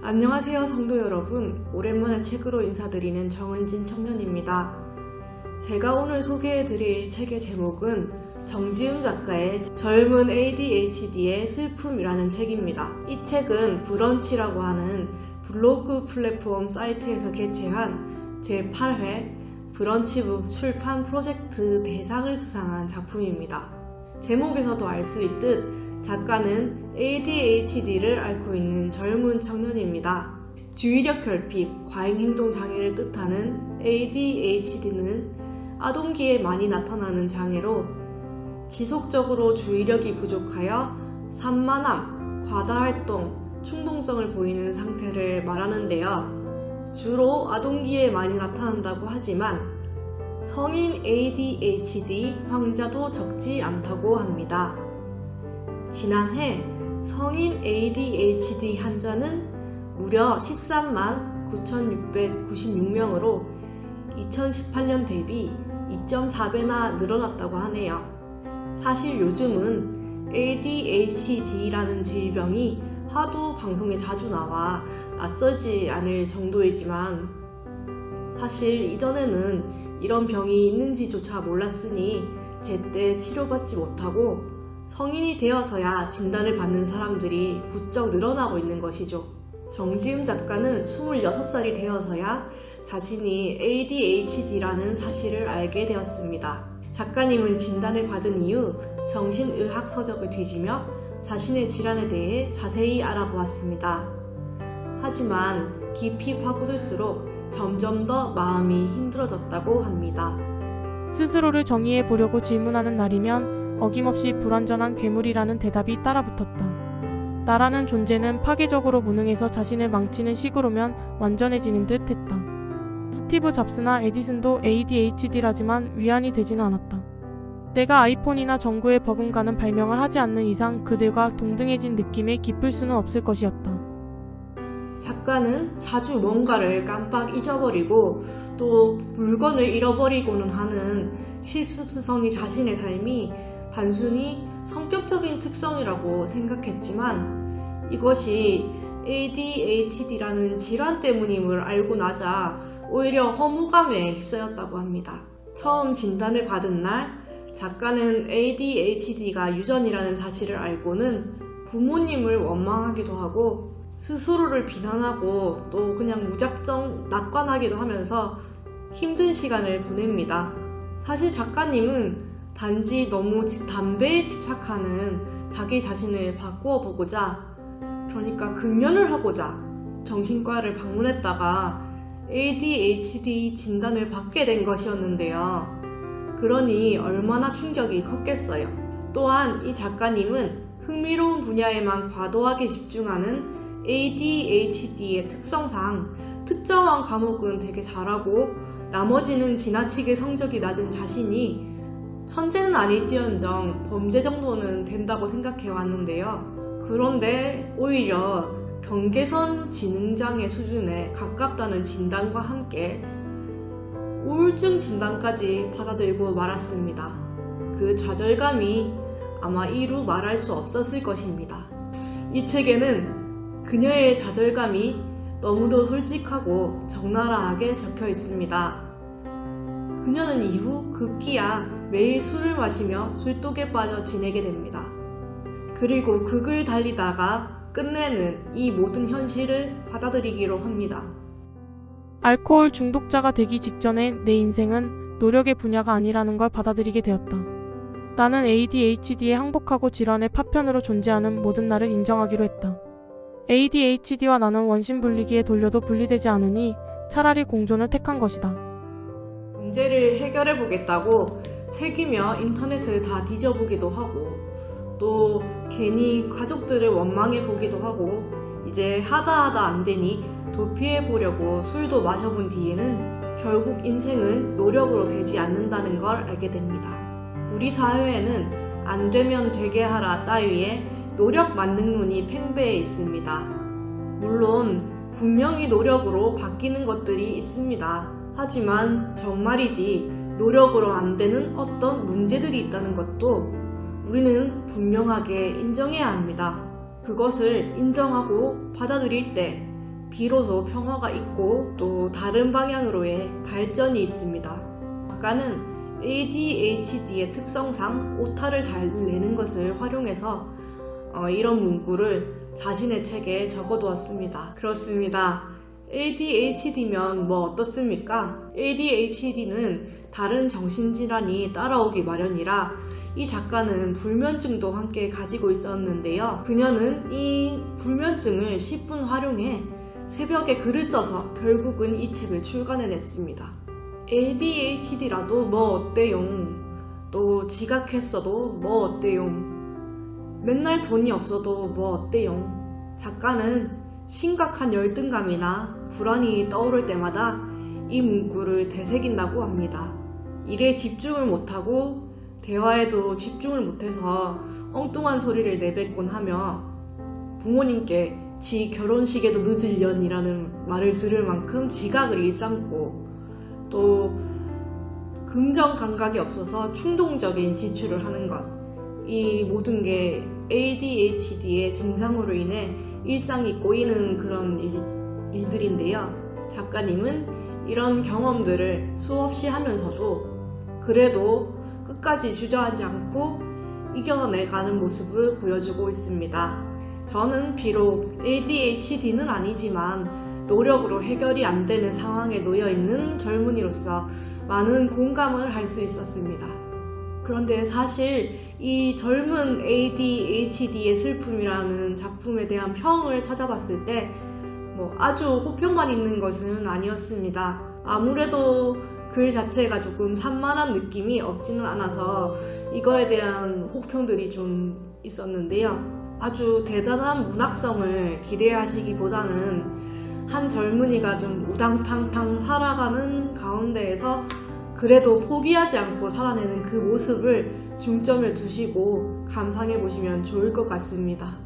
안녕하세요 성도 여러분, 오랜만에 책으로 인사드리는 정은진 청년입니다. 제가 오늘 소개해드릴 책의 제목은 정지훈 작가의 젊은 ADHD의 슬픔이라는 책입니다. 이 책은 브런치라고 하는 블로그 플랫폼 사이트에서 개최한 제8회 브런치북 출판 프로젝트 대상을 수상한 작품입니다. 제목에서도 알 수 있듯 작가는 ADHD를 앓고 있는 젊은 청년입니다. 주의력 결핍, 과잉행동 장애를 뜻하는 ADHD는 아동기에 많이 나타나는 장애로 지속적으로 주의력이 부족하여 산만함, 과다활동, 충동성을 보이는 상태를 말하는데요. 주로 아동기에 많이 나타난다고 하지만 성인 ADHD 환자도 적지 않다고 합니다. 지난해 성인 ADHD 환자는 무려 13만 9,696명으로 2018년 대비 2.4배나 늘어났다고 하네요. 사실 요즘은 ADHD라는 질병이 하도 방송에 자주 나와 낯설지 않을 정도이지만 사실 이전에는 이런 병이 있는지조차 몰랐으니 제때 치료받지 못하고 성인이 되어서야 진단을 받는 사람들이 부쩍 늘어나고 있는 것이죠. 정지훈 작가는 26살이 되어서야 자신이 ADHD라는 사실을 알게 되었습니다. 작가님은 진단을 받은 이후 정신의학 서적을 뒤지며 자신의 질환에 대해 자세히 알아보았습니다. 하지만 깊이 파고들수록 점점 더 마음이 힘들어졌다고 합니다. 스스로를 정의해 보려고 질문하는 날이면 어김없이 불완전한 괴물이라는 대답이 따라붙었다. 나라는 존재는 파괴적으로 무능해서 자신을 망치는 식으로면 완전해지는 듯 했다. 스티브 잡스나 에디슨도 ADHD라지만 위안이 되지는 않았다. 내가 아이폰이나 정구의 버금가는 발명을 하지 않는 이상 그들과 동등해진 느낌에 기쁠 수는 없을 것이었다. 작가는 자주 뭔가를 깜빡 잊어버리고 또 물건을 잃어버리고는 하는 실수투성이 자신의 삶이 단순히 성격적인 특성이라고 생각했지만 이것이 ADHD라는 질환 때문임을 알고 나자 오히려 허무감에 휩싸였다고 합니다. 처음 진단을 받은 날 작가는 ADHD가 유전이라는 사실을 알고는 부모님을 원망하기도 하고 스스로를 비난하고 또 그냥 무작정 낙관하기도 하면서 힘든 시간을 보냅니다. 사실 작가님은 단지 너무 담배에 집착하는 자기 자신을 바꾸어 보고자, 그러니까 금연을 하고자 정신과를 방문했다가 ADHD 진단을 받게 된 것이었는데요. 그러니 얼마나 충격이 컸겠어요. 또한 이 작가님은 흥미로운 분야에만 과도하게 집중하는 ADHD의 특성상 특정한 과목은 되게 잘하고 나머지는 지나치게 성적이 낮은 자신이 천재는 아닐지언정 범죄 정도는 된다고 생각해 왔는데요. 그런데 오히려 경계선 지능장애 수준에 가깝다는 진단과 함께 우울증 진단까지 받아들고 말았습니다. 그 좌절감이 아마 이루 말할 수 없었을 것입니다. 이 책에는 그녀의 좌절감이 너무도 솔직하고 적나라하게 적혀 있습니다. 그녀는 이후 급기야 매일 술을 마시며 술독에 빠져 지내게 됩니다. 그리고 극을 달리다가 끝내는 이 모든 현실을 받아들이기로 합니다. 알코올 중독자가 되기 직전에 내 인생은 노력의 분야가 아니라는 걸 받아들이게 되었다. 나는 ADHD에 항복하고 질환의 파편으로 존재하는 모든 나를 인정하기로 했다. ADHD와 나는 원심분리기에 돌려도 분리되지 않으니 차라리 공존을 택한 것이다. 문제를 해결해 보겠다고 책이며 인터넷을 다 뒤져보기도 하고 또 괜히 가족들을 원망해 보기도 하고 이제 하다 안 되니 도피해 보려고 술도 마셔본 뒤에는 결국 인생은 노력으로 되지 않는다는 걸 알게 됩니다. 우리 사회에는 안 되면 되게 하라 따위의 노력 만능론이 팽배해 있습니다. 물론 분명히 노력으로 바뀌는 것들이 있습니다. 하지만 정말이지 노력으로 안 되는 어떤 문제들이 있다는 것도 우리는 분명하게 인정해야 합니다. 그것을 인정하고 받아들일 때 비로소 평화가 있고 또 다른 방향으로의 발전이 있습니다. 작가는 ADHD의 특성상 오타를 잘 내는 것을 활용해서 이런 문구를 자신의 책에 적어두었습니다. 그렇습니다. ADHD면 뭐 어떻습니까? ADHD는 다른 정신질환이 따라오기 마련이라 이 작가는 불면증도 함께 가지고 있었는데요. 그녀는 이 불면증을 10분 활용해 새벽에 글을 써서 결국은 이 책을 출간해냈습니다. ADHD라도 뭐 어때요? 또 지각했어도 뭐 어때요? 맨날 돈이 없어도 뭐 어때요? 작가는 심각한 열등감이나 불안이 떠오를 때마다 이 문구를 되새긴다고 합니다. 일에 집중을 못하고 대화에도 집중을 못해서 엉뚱한 소리를 내뱉곤 하며 부모님께 지 결혼식에도 늦으련이라는 말을 들을 만큼 지각을 일삼고 또 긍정 감각이 없어서 충동적인 지출을 하는 것, 이 모든 게 ADHD의 증상으로 인해 일상이 꼬이는 그런 일들인데요. 작가님은 이런 경험들을 수없이 하면서도 그래도 끝까지 주저하지 않고 이겨내가는 모습을 보여주고 있습니다. 저는 비록 ADHD는 아니지만 노력으로 해결이 안 되는 상황에 놓여 있는 젊은이로서 많은 공감을 할 수 있었습니다. 그런데 사실 이 젊은 ADHD의 슬픔이라는 작품에 대한 평을 찾아봤을 때 아주 호평만 있는 것은 아니었습니다. 아무래도 글 자체가 조금 산만한 느낌이 없지는 않아서 이거에 대한 호평들이 좀 있었는데요. 아주 대단한 문학성을 기대하시기보다는 한 젊은이가 좀 우당탕탕 살아가는 가운데에서 그래도 포기하지 않고 살아내는 그 모습을 중점에 두시고 감상해 보시면 좋을 것 같습니다.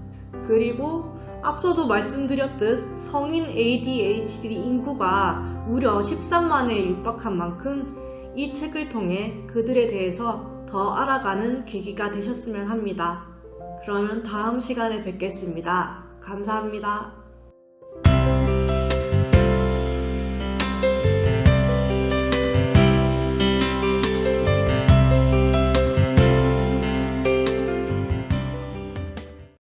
그리고 앞서도 말씀드렸듯 성인 ADHD 인구가 무려 13만에 육박한 만큼 이 책을 통해 그들에 대해서 더 알아가는 계기가 되셨으면 합니다. 그러면 다음 시간에 뵙겠습니다. 감사합니다.